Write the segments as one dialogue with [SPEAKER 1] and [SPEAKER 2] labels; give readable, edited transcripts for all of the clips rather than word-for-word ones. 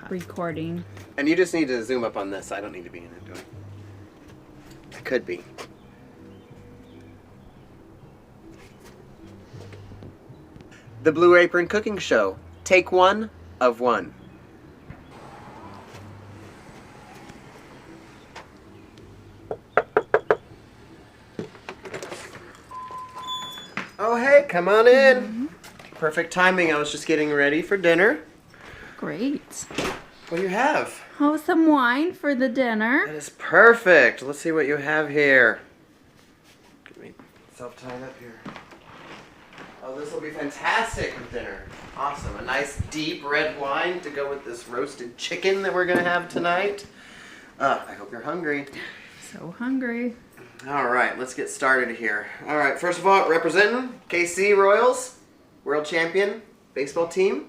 [SPEAKER 1] stop recording.
[SPEAKER 2] And you just need to zoom up on this. I don't need to be in it, do I? I could be. The Blue Apron Cooking Show. Take 1 of 1. Oh, hey, come on in. Perfect timing. I was just getting ready for dinner.
[SPEAKER 1] Great.
[SPEAKER 2] What do you have?
[SPEAKER 1] Oh, some wine for the dinner.
[SPEAKER 2] That is perfect. Let's see what you have here. Get myself tied up here. Oh, this will be fantastic with dinner. Awesome. A nice deep red wine to go with this roasted chicken that we're going to have tonight. I hope you're hungry.
[SPEAKER 1] So hungry.
[SPEAKER 2] All right, let's get started here. All right, first of all, representing KC Royals, world champion baseball team.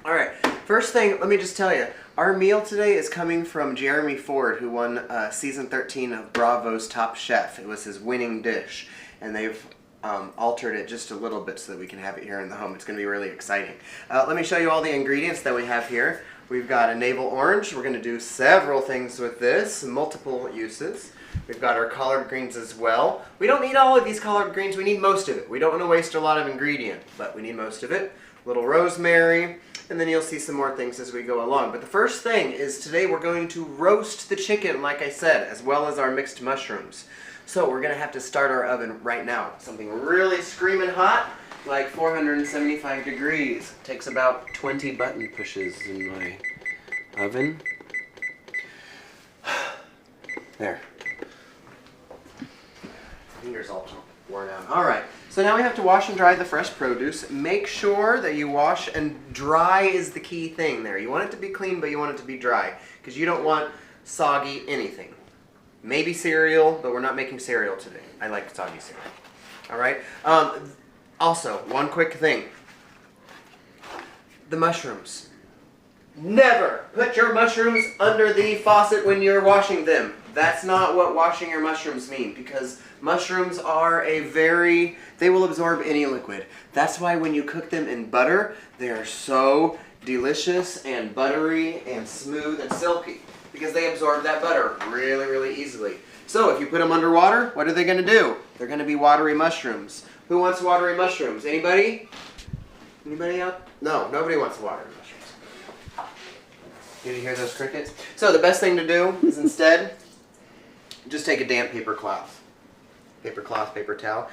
[SPEAKER 2] All right, first thing, let me just tell you, our meal today is coming from Jeremy Ford, who won season 13 of Bravo's Top Chef. It was his winning dish, and they've altered it just a little bit so that we can have it here in the home. It's going to be really exciting. Let me show you all the ingredients that we have here. We've got a navel orange. We're going to do several things with this, multiple uses. We've got our collard greens as well. We don't need all of these collard greens. We need most of it. We don't want to waste a lot of ingredient, but we need most of it. A little rosemary, and then you'll see some more things as we go along. But the first thing is today we're going to roast the chicken, like I said, as well as our mixed mushrooms. So we're going to have to start our oven right now. Something really screaming hot, like 475 degrees. It takes about 20 button pushes in my oven. There. Fingers all worn out. All right, so now we have to wash and dry the fresh produce. Make sure that you wash and dry is the key thing there. You want it to be clean, but you want it to be dry because you don't want soggy anything. Maybe cereal, but we're not making cereal today. I like soggy cereal. All right. Also, one quick thing. The mushrooms. Never put your mushrooms under the faucet when you're washing them. That's not what washing your mushrooms mean, because mushrooms are they will absorb any liquid. That's why when you cook them in butter, they are so delicious and buttery and smooth and silky, because they absorb that butter really, really easily. So if you put them underwater, what are they going to do? They're going to be watery mushrooms. Who wants watery mushrooms? Anybody? Anybody out? No, nobody wants watery mushrooms. Did you hear those crickets? So the best thing to do is instead, just take a damp paper cloth, paper towel,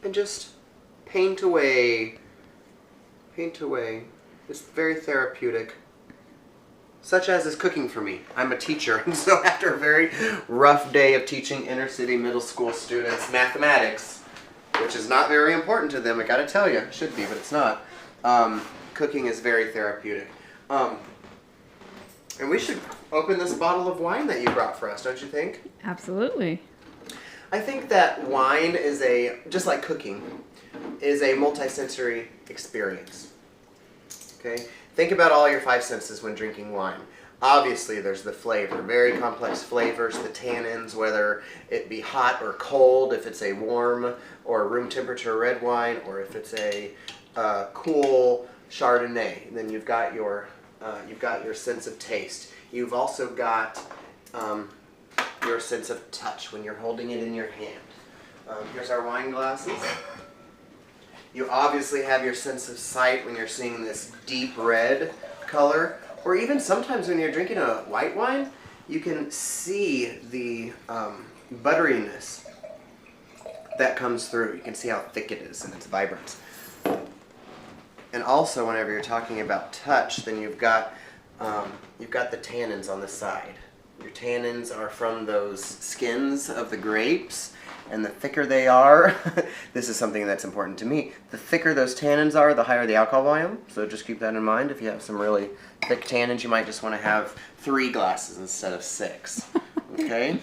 [SPEAKER 2] and just paint away. It's very therapeutic. Such as is cooking for me. I'm a teacher, and so after a very rough day of teaching inner city middle school students mathematics, which is not very important to them, I gotta tell you, it should be, but it's not. Cooking is very therapeutic. And we should open this bottle of wine that you brought for us, don't you think?
[SPEAKER 1] Absolutely.
[SPEAKER 2] I think that wine is just like cooking, is a multi-sensory experience. Okay? Think about all your 5 senses when drinking wine. Obviously, there's the flavor, very complex flavors, the tannins, whether it be hot or cold, if it's a warm or room temperature red wine, or if it's a cool Chardonnay. And then you've got your sense of taste. You've also got your sense of touch when you're holding it in your hand. Here's our wine glasses. You obviously have your sense of sight when you're seeing this deep red color, or even sometimes when you're drinking a white wine, you can see the butteriness that comes through. You can see how thick it is and it's vibrant. And also, whenever you're talking about touch, then you've got the tannins on the side. Your tannins are from those skins of the grapes, and the thicker they are, this is something that's important to me, the thicker those tannins are, the higher the alcohol volume. So just keep that in mind. If you have some really thick tannins, you might just want to have 3 glasses instead of 6. Okay?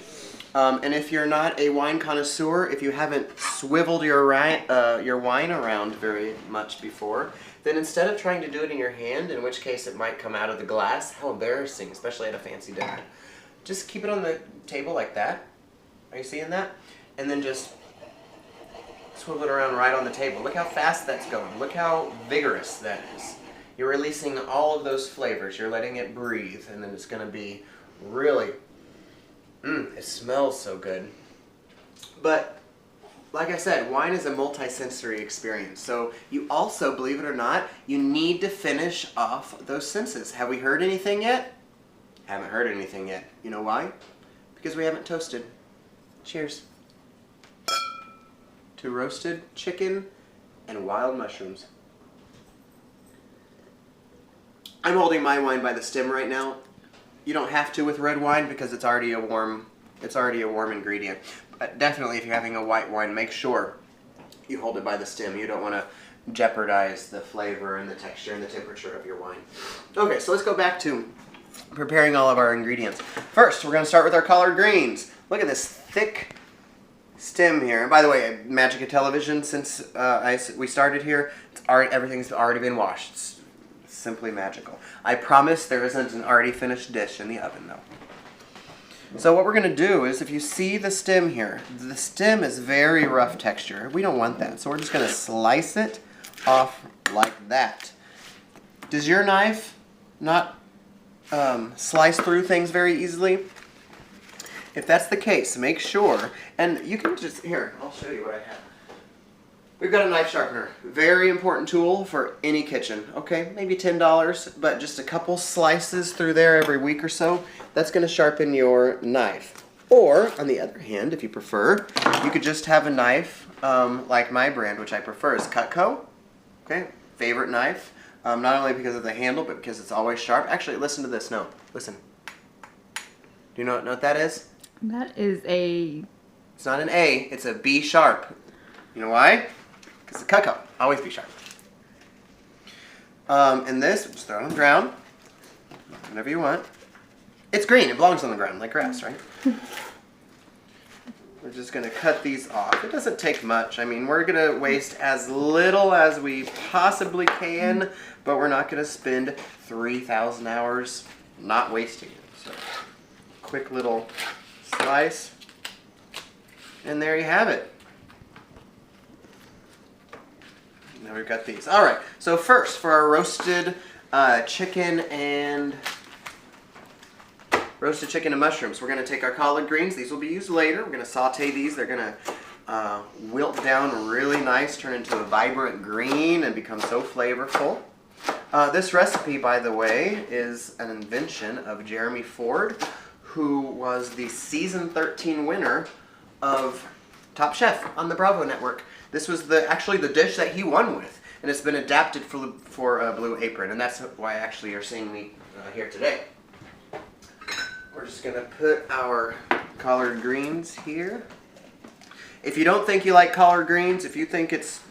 [SPEAKER 2] And if you're not a wine connoisseur, if you haven't swiveled your wine around very much before, then instead of trying to do it in your hand, in which case it might come out of the glass, how embarrassing, especially at a fancy dinner. Just keep it on the table like that. Are you seeing that? And then just swivel it around right on the table. Look how fast that's going. Look how vigorous that is. You're releasing all of those flavors. You're letting it breathe, and then it's going to be really, it smells so good. But like I said, wine is a multi-sensory experience. So you also, believe it or not, you need to finish off those senses. Have we heard anything yet? Haven't heard anything yet. You know why? Because we haven't toasted. Cheers. To roasted chicken and wild mushrooms. I'm holding my wine by the stem right now. You don't have to with red wine because it's already a warm ingredient. But definitely if you're having a white wine, make sure you hold it by the stem. You don't want to jeopardize the flavor and the texture and the temperature of your wine. Okay, so let's go back to preparing all of our ingredients. First, we're going to start with our collard greens. Look at this thick stem here. And by the way, Magica Television, since we started here, everything's already been washed. It's simply magical. I promise there isn't an already finished dish in the oven though. So what we're going to do is, if you see the stem here, the stem is very rough texture. We don't want that, so we're just going to slice it off like that. Does your knife not slice through things very easily? If that's the case, make sure, and you can just, here, I'll show you what I have. We've got a knife sharpener. Very important tool for any kitchen. Okay, maybe $10, but just a couple slices through there every week or so, that's going to sharpen your knife. Or, on the other hand, if you prefer, you could just have a knife like my brand, which I prefer, is Cutco. Okay, favorite knife. Not only because of the handle, but because it's always sharp. Actually, listen to this. No, listen. Do you know what that is?
[SPEAKER 1] That is a...
[SPEAKER 2] It's not an A, it's a B sharp. You know why? Because the Cutco, always be sharp. And this, just throw it on the ground, whatever you want. It's green, it belongs on the ground, like grass, right? We're just going to cut these off. It doesn't take much. I mean, we're going to waste as little as we possibly can, but we're not going to spend 3,000 hours not wasting it. So, quick little slice, and there you have it. Now we've got these. All right, so first for our roasted chicken and mushrooms, we're going to take our collard greens. These will be used later. We're going to saute these. They're going to wilt down really nice, turn into a vibrant green, and become so flavorful. This recipe, by the way, is an invention of Jeremy Ford, who was the season 13 winner of Top Chef on the Bravo Network. This was actually the dish that he won with, and it's been adapted for Blue Apron, and that's why actually you're seeing me here today. We're just going to put our collard greens here. If you don't think you like collard greens, if you think it's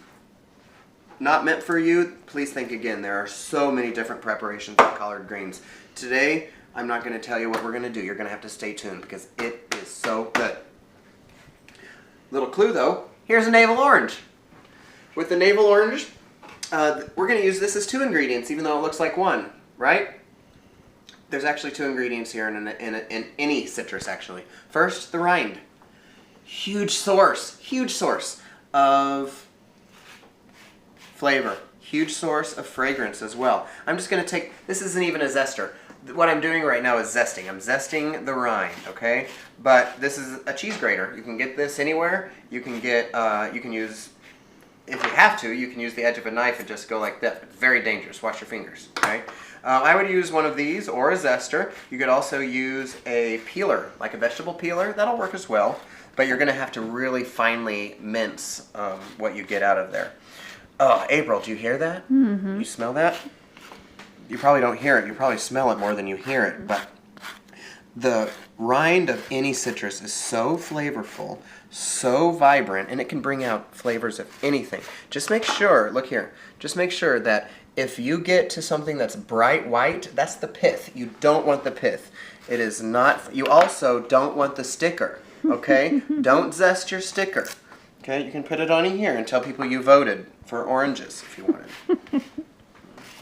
[SPEAKER 2] not meant for you, please think again. There are so many different preparations of collard greens. Today, I'm not going to tell you what we're going to do. You're going to have to stay tuned because it is so good. Little clue though, here's a navel orange. With the navel orange, we're going to use this as 2 ingredients, even though it looks like 1, right? There's actually 2 ingredients here in any citrus, actually. First, the rind. Huge source of flavor. Huge source of fragrance as well. I'm just going to take, this isn't even a zester. What I'm doing right now is zesting. I'm zesting the rind, okay? But this is a cheese grater. You can get this anywhere. You can use, if you have to, you can use the edge of a knife and just go like that. It's very dangerous. Watch your fingers, okay? I would use one of these or a zester. You could also use a peeler, like a vegetable peeler. That'll work as well. But you're going to have to really finely mince what you get out of there. Oh, April, do you hear that? Mm-hmm. You smell that? You probably don't hear it. You probably smell it more than you hear it. But the rind of any citrus is so flavorful, so vibrant, and it can bring out flavors of anything. Just make sure, look here, just make sure that if you get to something that's bright white, that's the pith. You don't want the pith. It is not, you also don't want the sticker, okay? Don't zest your sticker. Okay, you can put it on here and tell people you voted for oranges if you wanted.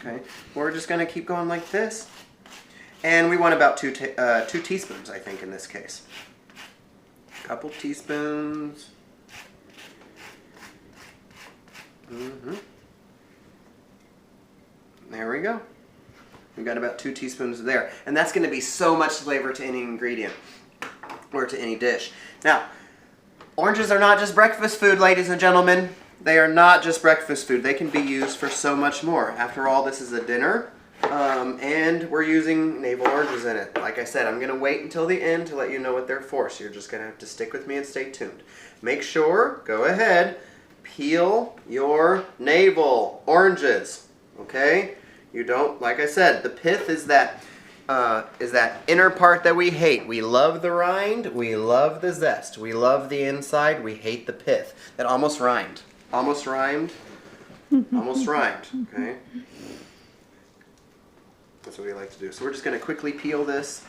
[SPEAKER 2] Okay, we're just going to keep going like this. And we want about 2 teaspoons, I think, in this case. A couple teaspoons. There we go. We've got about 2 teaspoons there. And that's going to be so much flavor to any ingredient or to any dish. Now, oranges are not just breakfast food, ladies and gentlemen. They are not just breakfast food. They can be used for so much more. After all, this is a dinner, and we're using navel oranges in it. Like I said, I'm going to wait until the end to let you know what they're for, so you're just going to have to stick with me and stay tuned. Make sure, go ahead, peel your navel oranges, okay? You don't, like I said, the pith is that inner part that we hate. We love the rind, we love the zest, we love the inside, we hate the pith. That almost rhymed. Almost rhymed. Almost rhymed, okay? That's what we like to do. So we're just going to quickly peel this.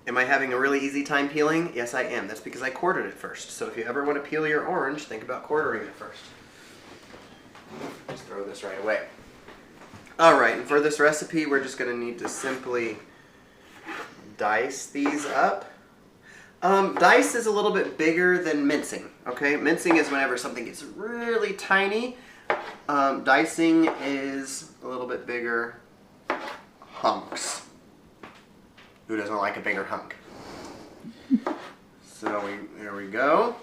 [SPEAKER 2] Am I having a really easy time peeling? Yes, I am. That's because I quartered it first. So if you ever want to peel your orange, think about quartering it first. Just throw this right away. Alright, and for this recipe, we're just going to need to simply dice these up. Dice is a little bit bigger than mincing, okay? Mincing is whenever something gets really tiny. Dicing is a little bit bigger hunks. Who doesn't like a bigger hunk? So there we go.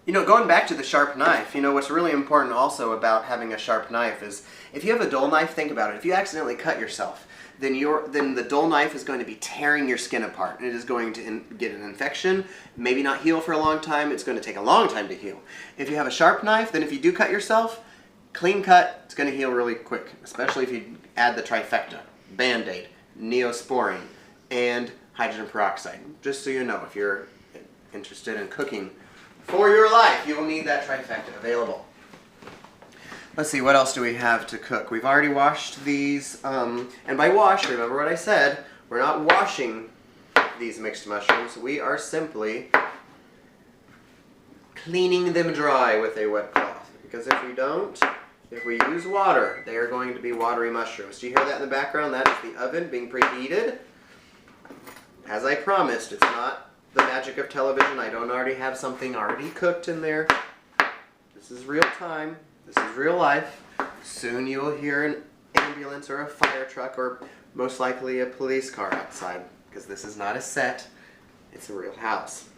[SPEAKER 2] You know, going back to the sharp knife, you know, what's really important also about having a sharp knife is if you have a dull knife, think about it. If you accidentally cut yourself, then the dull knife is going to be tearing your skin apart. It is going to get an infection, maybe not heal for a long time. It's going to take a long time to heal. If you have a sharp knife, then if you do cut yourself, clean cut, it's going to heal really quick, especially if you add the trifecta, Band-Aid, Neosporin, and hydrogen peroxide. Just so you know, if you're interested in cooking for your life, you will need that trifecta available. Let's see, what else do we have to cook? We've already washed these, and by wash, remember what I said, we're not washing these mixed mushrooms. We are simply cleaning them dry with a wet cloth. Because if we don't, if we use water, they are going to be watery mushrooms. Do you hear that in the background? That is the oven being preheated. As I promised, it's not the magic of television. I don't already have something already cooked in there. This is real time. This is real life. Soon you will hear an ambulance or a fire truck or most likely a police car outside, because this is not a set. It's a real house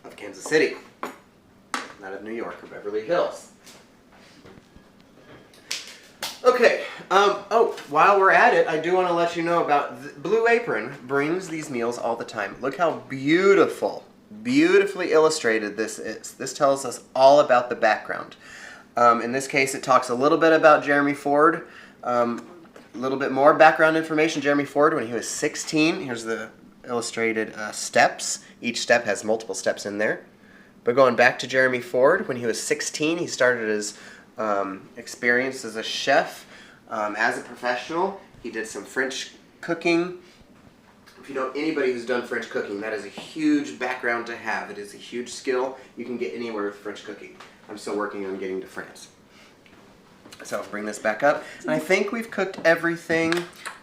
[SPEAKER 2] of Kansas City, not of New York or Beverly Hills. Okay, while we're at it, I do want to let you know about Blue Apron brings these meals all the time. Look how beautifully illustrated this is. This tells us all about the background. In this case, it talks a little bit about Jeremy Ford, a little bit more background information. Jeremy Ford, when he was 16, here's the illustrated steps. Each step has multiple steps in there. But going back to Jeremy Ford, when he was 16, he started his experience as a chef, as a professional. He did some French cooking. If you know anybody who's done French cooking, that is a huge background to have. It is a huge skill. You can get anywhere with French cooking. I'm still working on getting to France. So I'll bring this back up. And I think we've cooked everything,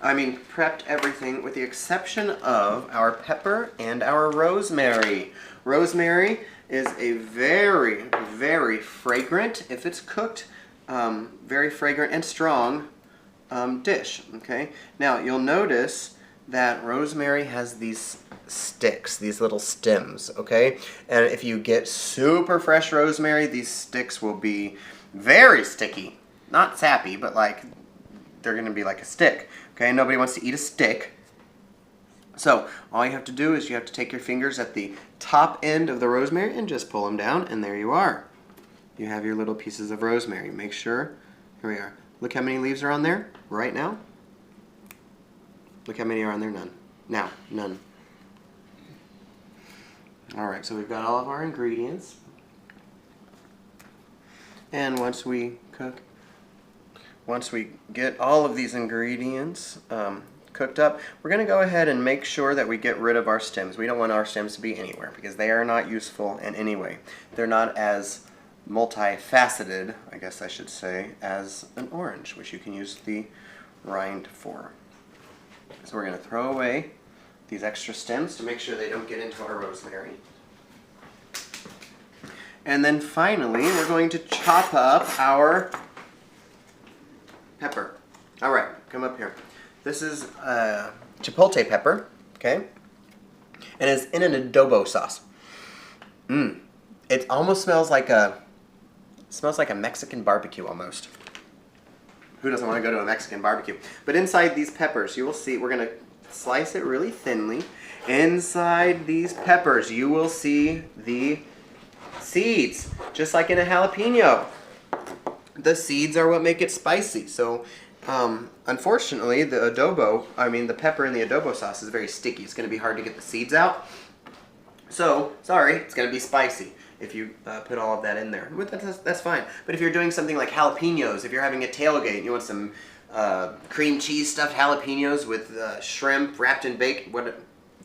[SPEAKER 2] prepped everything with the exception of our pepper and our rosemary. Rosemary is a very, very fragrant, if it's cooked, very fragrant and strong dish, okay? Now, you'll notice that rosemary has these sticks, these little stems, okay? And if you get super fresh rosemary, these sticks will be very sticky. Not sappy, but like, they're gonna be like a stick, okay? Nobody wants to eat a stick. So, all you have to do is you have to take your fingers at the top end of the rosemary and just pull them down, and there you are. You have your little pieces of rosemary. Make sure, here we are. Look how many leaves are on there right now. Look how many are on there, none. Now, none. Alright, so we've got all of our ingredients. And once we get all of these ingredients cooked up, we're going to go ahead and make sure that we get rid of our stems. We don't want our stems to be anywhere because they are not useful in any way. They're not as multifaceted, I guess I should say, as an orange, which you can use the rind for. So we're going to throw away these extra stems to make sure they don't get into our rosemary. And then finally, we're going to chop up our pepper. All right, come up here. This is Chipotle pepper, okay? And it's in an adobo sauce. It almost smells like a Mexican barbecue almost. Who doesn't want to go to a Mexican barbecue? But inside these peppers, you will see, we're going to slice it really thinly. Inside these peppers, you will see the seeds, just like in a jalapeno. The seeds are what make it spicy. So, unfortunately, the pepper in the adobo sauce is very sticky. It's going to be hard to get the seeds out. So, sorry, it's going to be spicy if you put all of that in there. But that's fine. But if you're doing something like jalapenos, if you're having a tailgate and you want some cream cheese stuffed jalapenos with shrimp wrapped in bacon,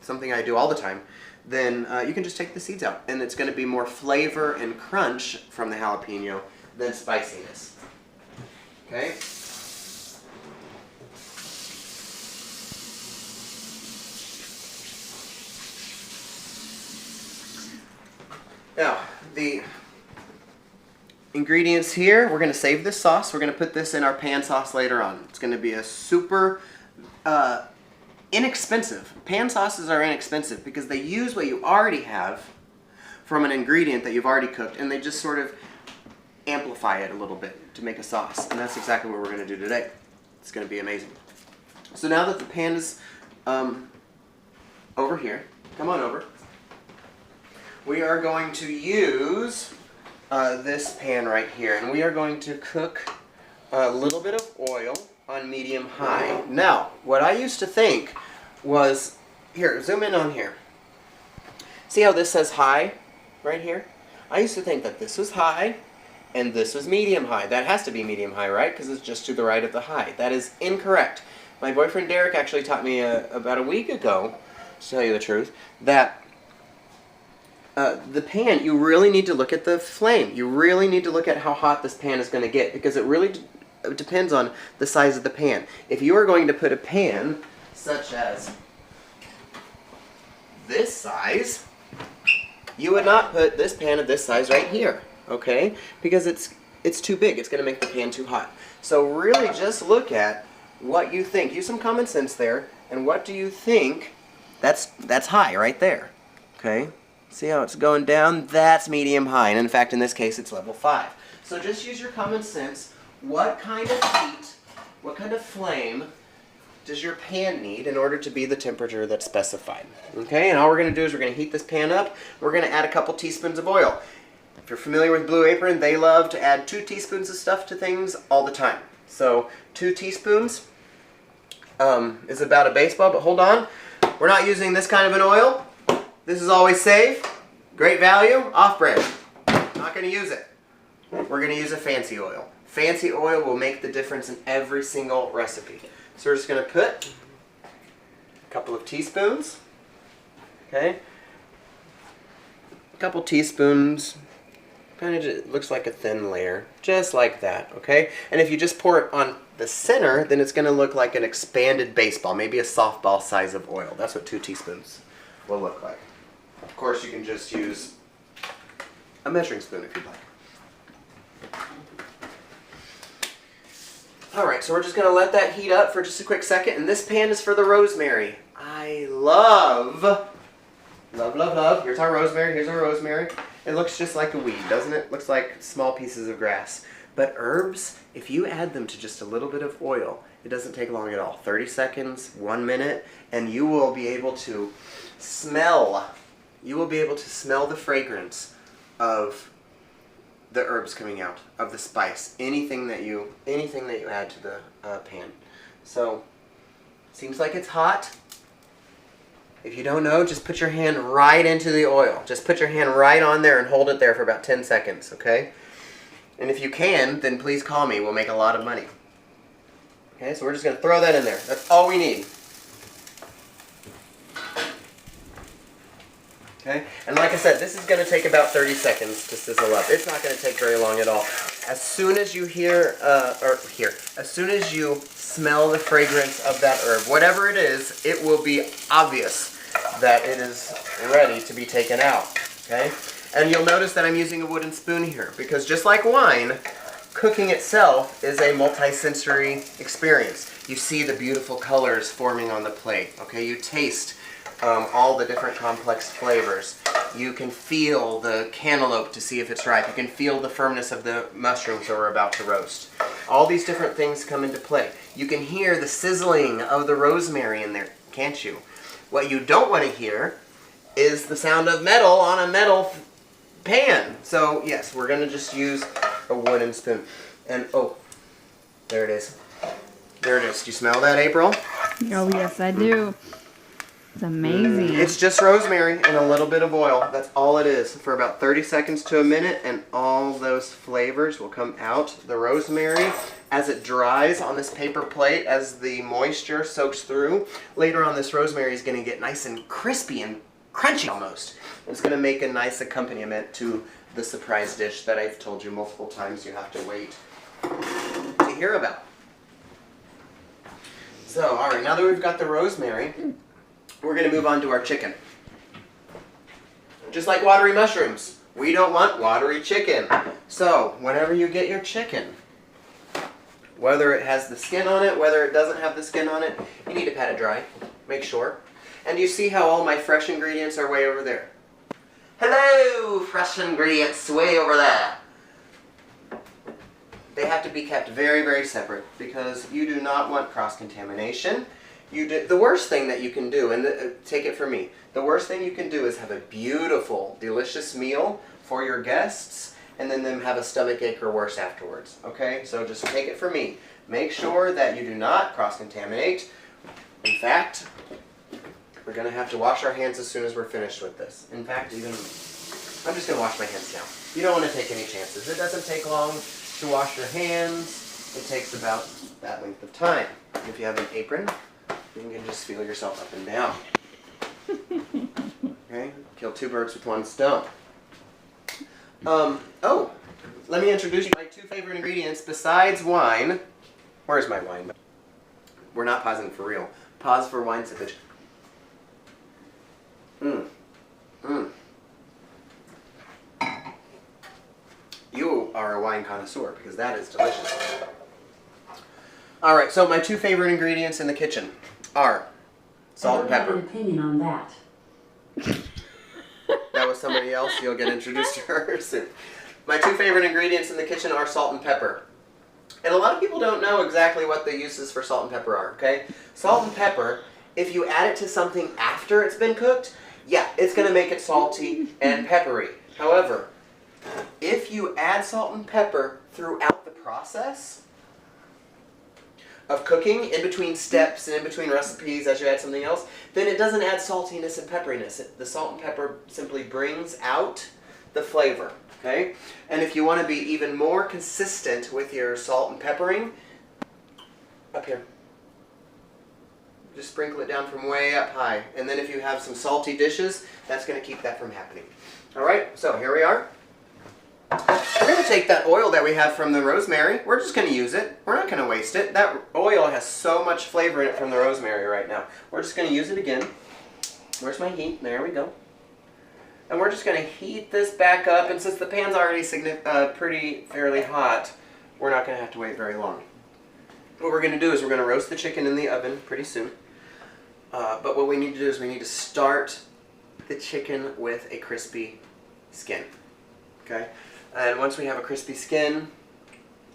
[SPEAKER 2] something I do all the time, then you can just take the seeds out. And it's going to be more flavor and crunch from the jalapeno than spiciness. Okay? Now, the ingredients here, we're going to save this sauce. We're going to put this in our pan sauce later on. It's going to be a super inexpensive. Pan sauces are inexpensive because they use what you already have from an ingredient that you've already cooked, and they just sort of amplify it a little bit to make a sauce. And that's exactly what we're going to do today. It's going to be amazing. So now that the pan is over here, come on over. We are going to use this pan right here, and we are going to cook a little bit of oil on medium-high. Now, what I used to think was, here, zoom in on here. See how this says high right here? I used to think that this was high and this was medium-high. That has to be medium-high, right? Because it's just to the right of the high. That is incorrect. My boyfriend Derek actually taught me about a week ago, to tell you the truth, that the pan, you really need to look at the flame. You really need to look at how hot this pan is going to get, because it really depends on the size of the pan. If you are going to put a pan such as this size, you would not put this pan of this size right here, okay? Because it's too big. It's going to make the pan too hot. So really just look at what you think. Use some common sense there. And what do you think? That's high right there, okay? See how it's going down? That's medium-high. And in fact, in this case, it's level 5. So just use your common sense. What kind of heat, what kind of flame does your pan need in order to be the temperature that's specified? Okay, and all we're going to do is we're going to heat this pan up. We're going to add a couple teaspoons of oil. If you're familiar with Blue Apron, they love to add 2 teaspoons of stuff to things all the time. So 2 teaspoons is about a baseball, but hold on. We're not using this kind of an oil. This is always safe, great value, off-brand. Not going to use it. We're going to use a fancy oil. Fancy oil will make the difference in every single recipe. So we're just going to put a couple of teaspoons, okay? A couple teaspoons, kind of just looks like a thin layer, just like that, okay? And if you just pour it on the center, then it's going to look like an expanded baseball, maybe a softball size of oil. That's what 2 teaspoons will look like. Of course, you can just use a measuring spoon if you'd like. Alright, so we're just going to let that heat up for just a quick second. And this pan is for the rosemary. I love, love, love, love. Here's our rosemary. Here's our rosemary. It looks just like a weed, doesn't it? Looks like small pieces of grass. But herbs, if you add them to just a little bit of oil, it doesn't take long at all. 30 seconds, 1 minute, and you will be able to smell. You will be able to smell the fragrance of the herbs coming out, of the spice, anything that you add to the pan. So, seems like it's hot. If you don't know, just put your hand right into the oil. Just put your hand right on there and hold it there for about 10 seconds, okay? And if you can, then please call me. We'll make a lot of money. Okay, so we're just going to throw that in there. That's all we need. Okay? And like I said, this is going to take about 30 seconds to sizzle up. It's not going to take very long at all. As soon as you as soon as you smell the fragrance of that herb, whatever it is, it will be obvious that it is ready to be taken out. Okay? And you'll notice that I'm using a wooden spoon here because just like wine, cooking itself is a multi-sensory experience. You see the beautiful colors forming on the plate, okay? You taste all the different complex flavors. You can feel the cantaloupe to see if it's ripe. You can feel the firmness of the mushrooms that we're about to roast. All these different things come into play. You can hear the sizzling of the rosemary in there, can't you? What you don't want to hear is the sound of metal on a metal pan. So yes, we're going to just use a wooden spoon. And oh, there it is. There it is. Do you smell that, April?
[SPEAKER 1] Oh, yes, I do. It's amazing.
[SPEAKER 2] It's just rosemary and a little bit of oil. That's all it is for about 30 seconds to a minute, and all those flavors will come out. The rosemary, as it dries on this paper plate, as the moisture soaks through, later on this rosemary is going to get nice and crispy and crunchy almost. It's going to make a nice accompaniment to the surprise dish that I've told you multiple times you have to wait to hear about. So, alright, now that we've got the rosemary, we're going to move on to our chicken. Just like watery mushrooms, we don't want watery chicken. So, whenever you get your chicken, whether it has the skin on it, whether it doesn't have the skin on it, you need to pat it dry. Make sure. And you see how all my fresh ingredients are way over there. Hello, fresh ingredients way over there. They have to be kept very, very separate because you do not want cross-contamination. The worst thing that you can do, and take it from me, the worst thing you can do is have a beautiful, delicious meal for your guests and then them have a stomach ache or worse afterwards. Okay? So just take it from me. Make sure that you do not cross-contaminate. In fact, we're going to have to wash our hands as soon as we're finished with this. In fact, I'm just going to wash my hands now. You don't want to take any chances. It doesn't take long to wash your hands. It takes about that length of time. If you have an apron, you can just feel yourself up and down. Okay? Kill two birds with one stone. Oh, let me introduce you to my two favorite ingredients besides wine. Where's my wine? We're not pausing for real. Pause for wine sippage. You are a wine connoisseur because that is delicious. Alright, so my two favorite ingredients in the kitchen are salt and pepper.
[SPEAKER 3] I don't have an opinion on that.
[SPEAKER 2] That was somebody else. You'll get introduced to her soon. My two favorite ingredients in the kitchen are salt and pepper. And a lot of people don't know exactly what the uses for salt and pepper are, okay? Salt and pepper, if you add it to something after it's been cooked, yeah, it's going to make it salty and peppery. However, if you add salt and pepper throughout the process of cooking, in between steps and in between recipes as you add something else, then it doesn't add saltiness and pepperiness. The salt and pepper simply brings out the flavor, okay? And if you want to be even more consistent with your salt and peppering, up here. Just sprinkle it down from way up high. And then if you have some salty dishes, that's going to keep that from happening. Alright, so here we are. We're going to take that oil that we have from the rosemary. We're just going to use it. We're not going to waste it. That oil has so much flavor in it from the rosemary right now. We're just going to use it again. Where's my heat? There we go. And we're just going to heat this back up. And since the pan's already pretty fairly hot, we're not going to have to wait very long. What we're going to do is we're going to roast the chicken in the oven pretty soon. But what we need to do is we need to start the chicken with a crispy skin. Okay? And once we have a crispy skin,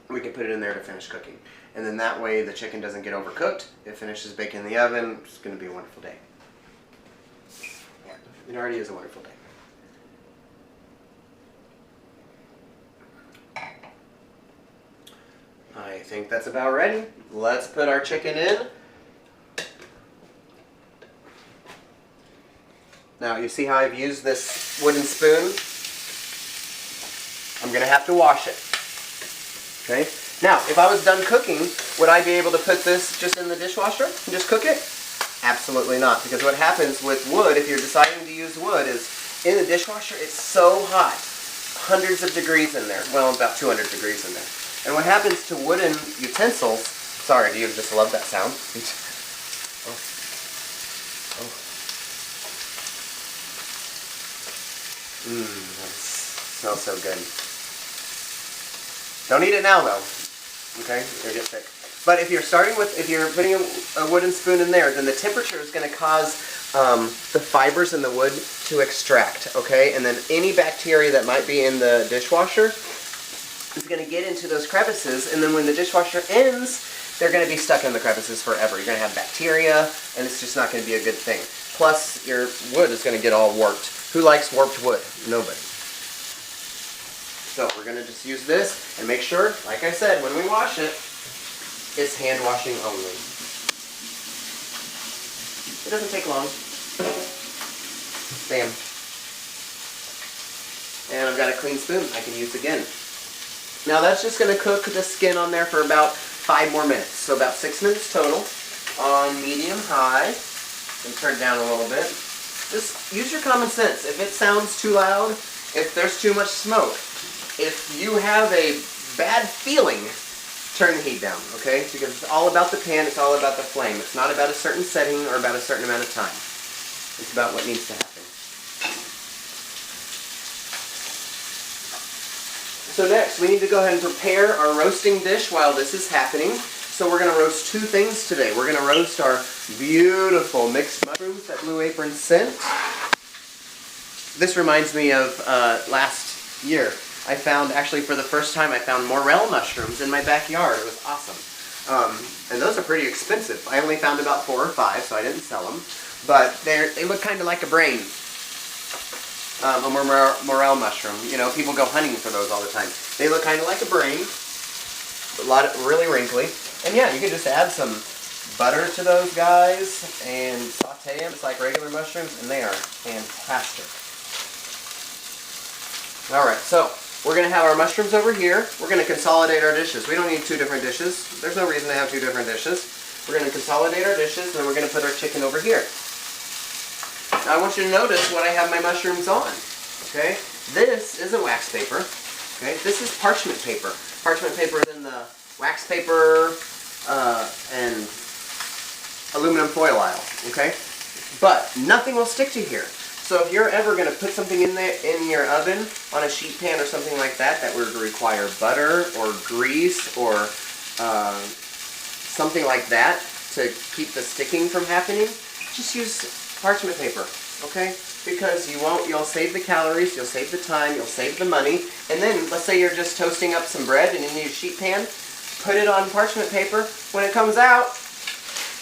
[SPEAKER 2] we can put it in there to finish cooking. And then that way the chicken doesn't get overcooked. It finishes baking in the oven. It's going to be a wonderful day. Yeah, it already is a wonderful day. I think that's about ready. Let's put our chicken in. Now you see how I've used this wooden spoon? I'm going to have to wash it. Okay? Now, if I was done cooking, would I be able to put this just in the dishwasher and just cook it? Absolutely not. Because what happens with wood, if you're deciding to use wood, is in the dishwasher it's so hot. Hundreds of degrees in there. Well, about 200 degrees in there. And what happens to wooden utensils, sorry, do you just love that sound? Oh. Oh. That is smells so good. Don't eat it now though. Okay, you're gonna get sick. But if you're putting a wooden spoon in there, then the temperature is going to cause the fibers in the wood to extract, okay? And then any bacteria that might be in the dishwasher is going to get into those crevices, and then when the dishwasher ends, they're going to be stuck in the crevices forever. You're going to have bacteria, and it's just not going to be a good thing. Plus, your wood is going to get all warped. Who likes warped wood? Nobody. So we're going to just use this and make sure, like I said, when we wash it, it's hand washing only. It doesn't take long. Bam. And I've got a clean spoon I can use again. Now that's just going to cook the skin on there for about 5 more minutes. So about 6 minutes total on medium-high. And turn it down a little bit. Just use your common sense. If it sounds too loud, if there's too much smoke, if you have a bad feeling, turn the heat down, okay? Because it's all about the pan, it's all about the flame. It's not about a certain setting or about a certain amount of time. It's about what needs to happen. So next, we need to go ahead and prepare our roasting dish while this is happening. So we're going to roast 2 things today. We're going to roast our beautiful mixed mushrooms that Blue Apron sent. This reminds me of last year. I found, actually for the first time, I found morel mushrooms in my backyard. It was awesome. And those are pretty expensive. I only found about 4 or 5, so I didn't sell them. But they look kind of like a brain. A morel mushroom. You know, people go hunting for those all the time. They look kind of like a brain. Really wrinkly. And yeah, you can just add some butter to those guys and saute them. It's like regular mushrooms, and they are fantastic. Alright, so we're going to have our mushrooms over here. We're going to consolidate our dishes. We don't need 2 different dishes. There's no reason to have 2 different dishes. We're going to consolidate our dishes, and then we're going to put our chicken over here. Now I want you to notice what I have my mushrooms on. Okay? This is a wax paper. Okay? This is parchment paper. Parchment paper is in the wax paper and aluminum foil aisle. Okay? But nothing will stick to here. So if you're ever going to put something in there in your oven on a sheet pan or something like that that would require butter or grease or something like that to keep the sticking from happening, just use parchment paper, okay? Because you'll save the calories, you'll save the time, you'll save the money, and then let's say you're just toasting up some bread and you need a sheet pan, put it on parchment paper. When it comes out,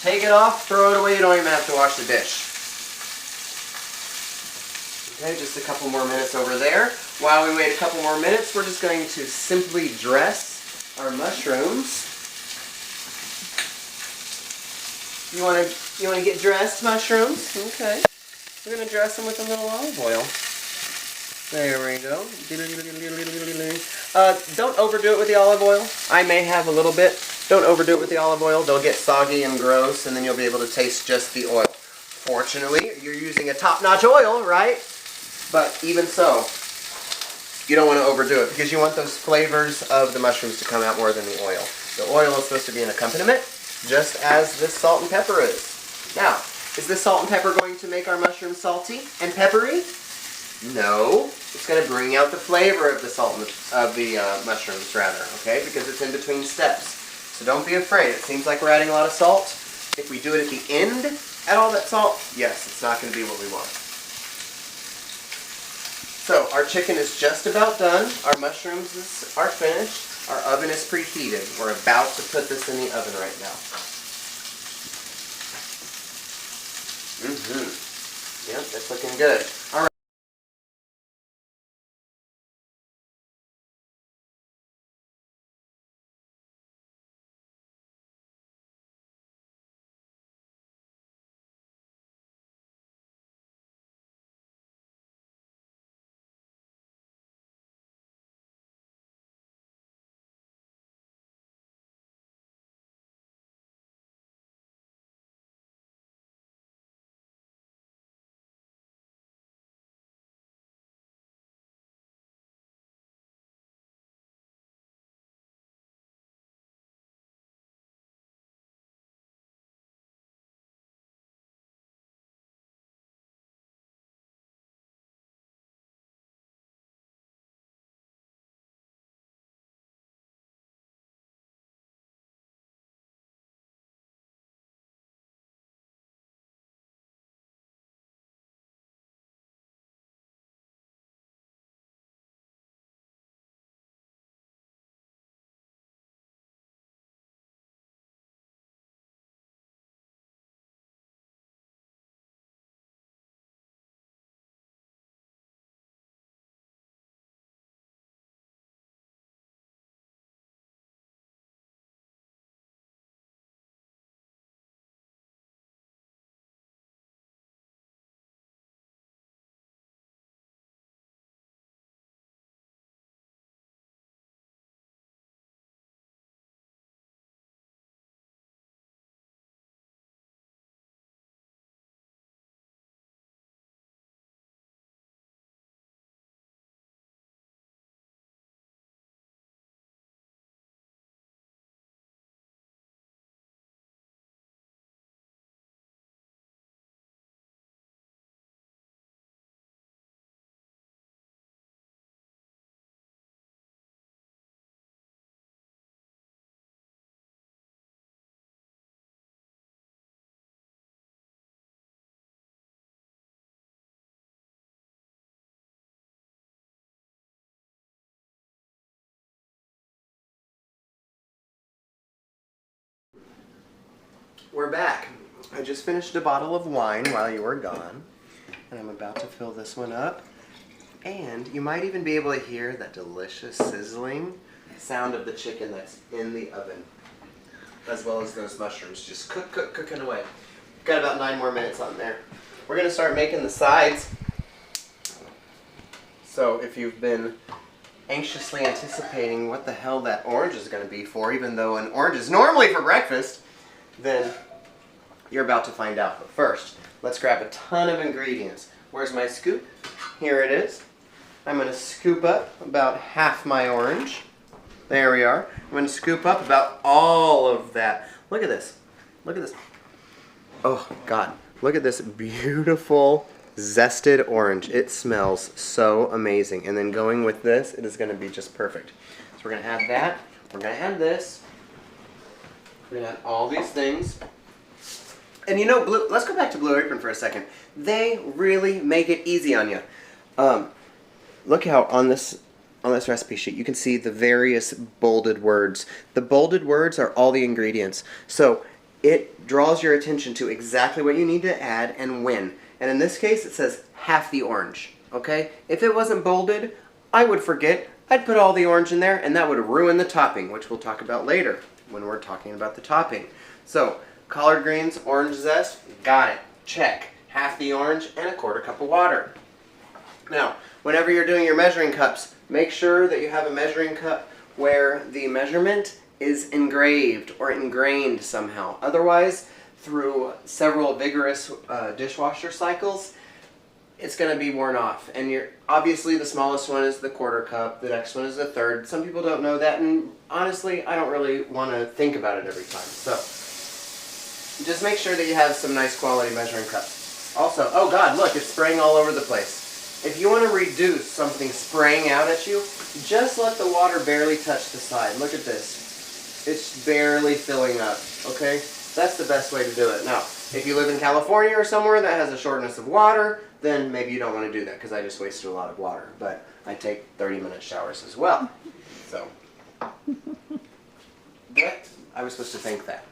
[SPEAKER 2] take it off, throw it away, you don't even have to wash the dish. Okay, just a couple more minutes over there. While we wait a couple more minutes, we're just going to simply dress our mushrooms. You want to get dressed, mushrooms? Okay. We're going to dress them with a little olive oil. There we go. Don't overdo it with the olive oil. I may have a little bit. Don't overdo it with the olive oil. They'll get soggy and gross, and then you'll be able to taste just the oil. Fortunately, you're using a top-notch oil, right? But even so, you don't want to overdo it because you want those flavors of the mushrooms to come out more than the oil. The oil is supposed to be an accompaniment, just as this salt and pepper is. Now, is this salt and pepper going to make our mushrooms salty and peppery? No. It's going to bring out the flavor of the mushrooms, rather, okay? Because it's in between steps. So don't be afraid. It seems like we're adding a lot of salt. If we do it at the end, add all that salt, yes, it's not going to be what we want. So our chicken is just about done. Our mushrooms are finished. Our oven is preheated. We're about to put this in the oven right now. Yep, it's looking good. All right. We're back. I just finished a bottle of wine while you were gone, and I'm about to fill this one up. And you might even be able to hear that delicious sizzling sound of the chicken that's in the oven, as well as those mushrooms just cooking away. Got about 9 more minutes on there. We're going to start making the sides. So if you've been anxiously anticipating what the hell that orange is going to be for, even though an orange is normally for breakfast, then you're about to find out. But first, let's grab a ton of ingredients. Where's my scoop? Here it is. I'm going to scoop up about half my orange. There we are. I'm going to scoop up about all of that. Look at this. Look at this. Oh, God. Look at this beautiful zested orange. It smells so amazing. And then going with this, it is going to be just perfect. So we're going to add that. We're going to add this. We're going to add all these things. And you know, let's go back to Blue Apron for a second. They really make it easy on you. Look how on this recipe sheet you can see the various bolded words. The bolded words are all the ingredients. So it draws your attention to exactly what you need to add and when. And in this case, it says half the orange. Okay? If it wasn't bolded, I would forget. I'd put all the orange in there, and that would ruin the topping, which we'll talk about later when we're talking about the topping. So, collard greens, orange zest, got it. Check. Half the orange and a 1/4 cup of water. Now, whenever you're doing your measuring cups, make sure that you have a measuring cup where the measurement is engraved or ingrained somehow. Otherwise, through several vigorous dishwasher cycles, it's going to be worn off. And obviously the smallest one is the 1/4 cup, the next one is a 1/3. Some people don't know that, and honestly, I don't really want to think about it every time. So, just make sure that you have some nice quality measuring cups. Also, oh God, look, it's spraying all over the place. If you want to reduce something spraying out at you, just let the water barely touch the side. Look at this. It's barely filling up, okay? That's the best way to do it. Now, if you live in California or somewhere that has a shortness of water, then maybe you don't want to do that because I just wasted a lot of water. But I take 30-minute showers as well. So, but I was supposed to think that.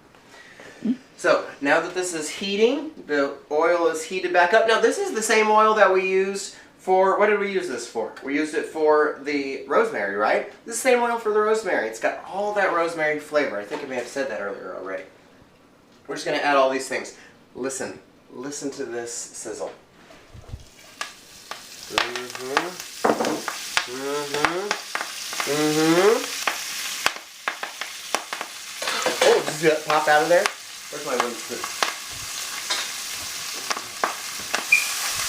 [SPEAKER 2] So, now that this is heating, the oil is heated back up. Now, this is the same oil that we used for, what did we use this for? We used it for the rosemary, right? This is the same oil for the rosemary. It's got all that rosemary flavor. I think I may have said that earlier already. We're just going to add all these things. Listen. Listen to this sizzle. Oh, did you pop out of there? Where's my wooden spoon?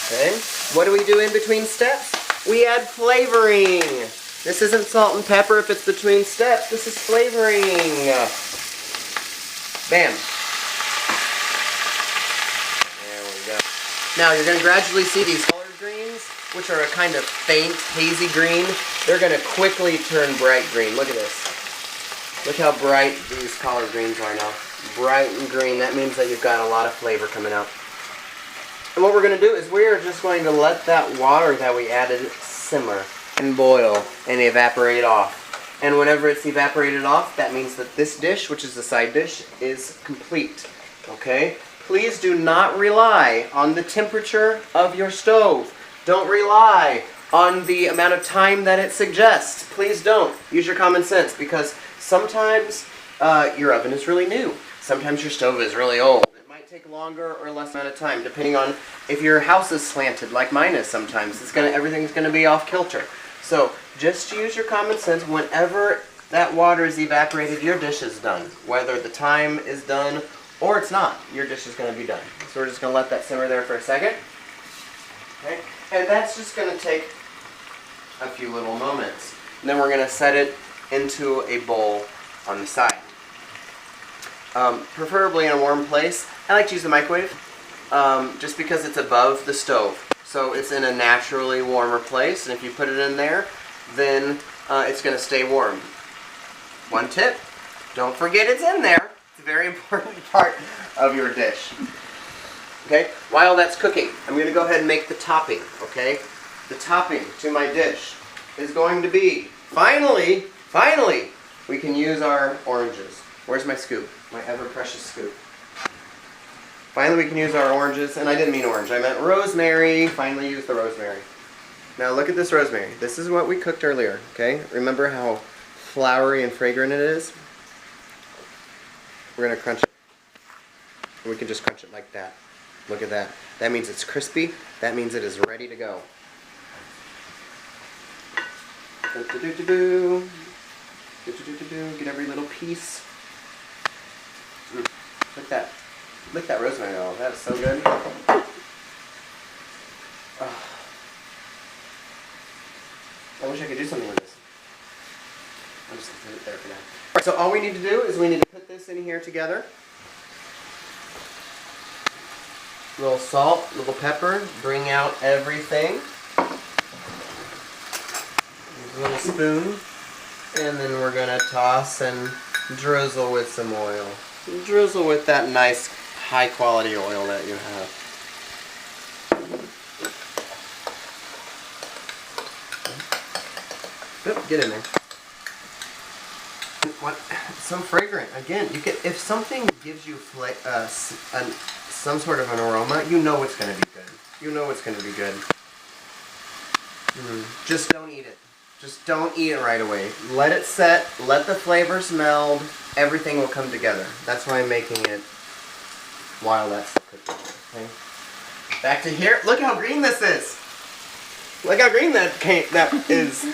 [SPEAKER 2] Okay. What do we do in between steps? We add flavoring. This isn't salt and pepper if it's between steps. This is flavoring. Bam. There we go. Now you're going to gradually see these collard greens, which are a kind of faint, hazy green. They're going to quickly turn bright green. Look at this. Look how bright these collard greens are now. Bright and green. That means that you've got a lot of flavor coming out. And what we're going to do is we are just going to let that water that we added simmer and boil and evaporate off. And whenever it's evaporated off, that means that this dish, which is the side dish, is complete. Okay? Please do not rely on the temperature of your stove. Don't rely on the amount of time that it suggests. Please don't. Use your common sense, because sometimes your oven is really new. Sometimes your stove is really old. It might take longer or less amount of time, depending on if your house is slanted, like mine is sometimes. Everything's going to be off kilter. So just use your common sense. Whenever that water is evaporated, your dish is done. Whether the time is done or it's not, your dish is going to be done. So we're just going to let that simmer there for a second. Okay? And that's just going to take a few little moments. And then we're going to set it into a bowl on the side. Preferably in a warm place. I like to use the microwave just because it's above the stove. So it's in a naturally warmer place, and if you put it in there, then it's going to stay warm. One tip, don't forget it's in there. It's a very important part of your dish. Okay, while that's cooking, I'm going to go ahead and make the topping, okay? The topping to my dish is going to be, finally, we can use our oranges. Where's my scoop? My ever-precious scoop. Finally we can use our oranges, and I didn't mean orange, I meant rosemary. Finally use the rosemary. Now look at this rosemary. This is what we cooked earlier, okay? Remember how flowery and fragrant it is? We're gonna crunch it. We can just crunch it like that. Look at that. That means it's crispy. That means it is ready to go. Get every little piece. Look at that rosemary oil. That is so good. Oh. I wish I could do something with this. I'm just going to put it there for now. Alright, so all we need to do is we need to put this in here together. A little salt, a little pepper, bring out everything. Use a little spoon. And then we're going to toss and drizzle with some oil. Drizzle with that nice high quality oil that you have. Oop, get in there. What? It's so fragrant. Again, you can, if something gives you some sort of an aroma, you know it's going to be good. You know it's going to be good. Just don't eat it. Just don't eat it right away. Let it set, let the flavors meld, everything will come together. That's why I'm making it while that's cooking. Okay? Back to here. Look how green this is. Look how green that is.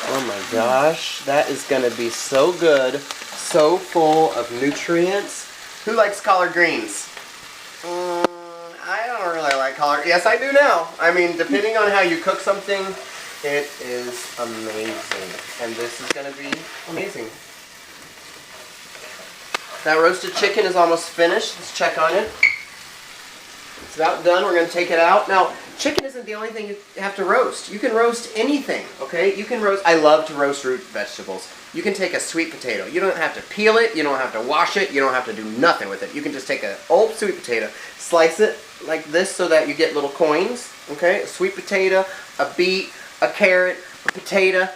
[SPEAKER 2] Oh my gosh. That is going to be so good. So full of nutrients. Who likes collard greens? I don't really like collard. Yes, I do now. I mean, depending on how you cook something, it is amazing, and this is going to be amazing. That roasted chicken is almost finished. Let's check on it. It's about done. We're going to take it out. Now, chicken isn't the only thing you have to roast. You can roast anything, okay? You can roast, I love to roast root vegetables. You can take a sweet potato. You don't have to peel it. You don't have to wash it. You don't have to do nothing with it. You can just take an old sweet potato, slice it like this so that you get little coins, okay? A sweet potato, a beet, a carrot, a potato.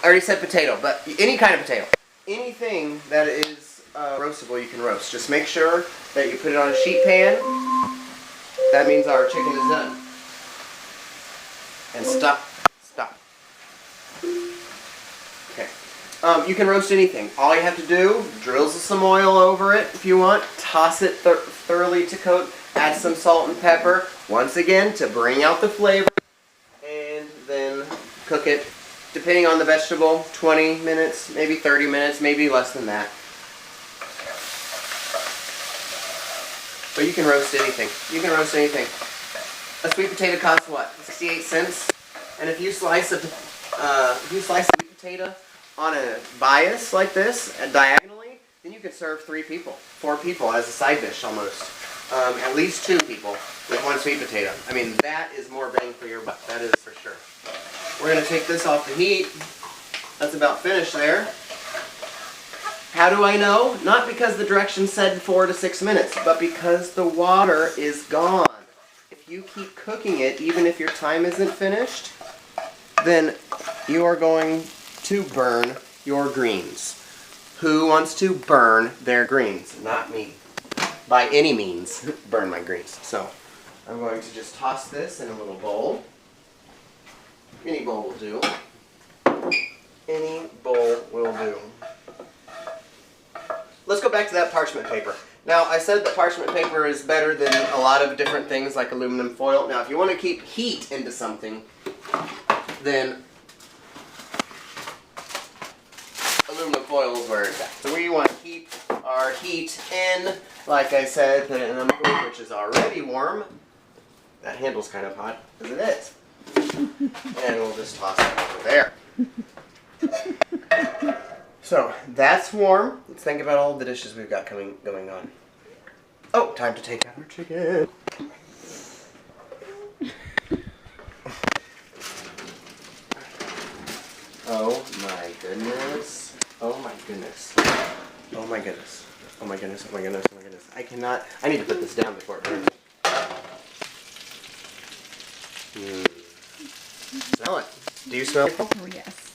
[SPEAKER 2] I already said potato, but any kind of potato. Anything that is roastable you can roast. Just make sure that you put it on a sheet pan. That means our chicken is done. And stop. Okay. You can roast anything. All you have to do, drizzle some oil over it if you want. Toss it thoroughly to coat. Add some salt and pepper. Once again, to bring out the flavor. Then cook it, depending on the vegetable, 20 minutes, maybe 30 minutes, maybe less than that. But you can roast anything. You can roast anything. A sweet potato costs what? 68 cents. And if you slice a sweet potato on a bias like this, diagonally, then you could serve 3 people, 4 people as a side dish almost. At least 2 people with 1 sweet potato. I mean, that is more bang for your buck. That is for sure. We're going to take this off the heat. That's about finished there. How do I know? Not because the directions said 4 to 6 minutes, but because the water is gone. If you keep cooking it, even if your time isn't finished, then you are going to burn your greens. Who wants to burn their greens? Not me. By any means, burn my greens. So, I'm going to just toss this in a little bowl. Any bowl will do. Any bowl will do. Let's go back to that parchment paper. Now, I said that parchment paper is better than a lot of different things like aluminum foil. Now, if you want to keep heat into something, then aluminum foil is where it's at. So we want to keep our heat in. Like I said, put it in a microwave, which is already warm. That handle's kind of hot, because it is. And we'll just toss it over there. So, that's warm. Let's think about all the dishes we've got going on. Oh, time to take out our chicken. Oh my goodness. Oh my goodness. Oh my goodness. Oh my goodness. Oh my goodness. Oh my goodness. I need to put this down before it burns. Smell it. Do you smell it?
[SPEAKER 1] Oh, yes.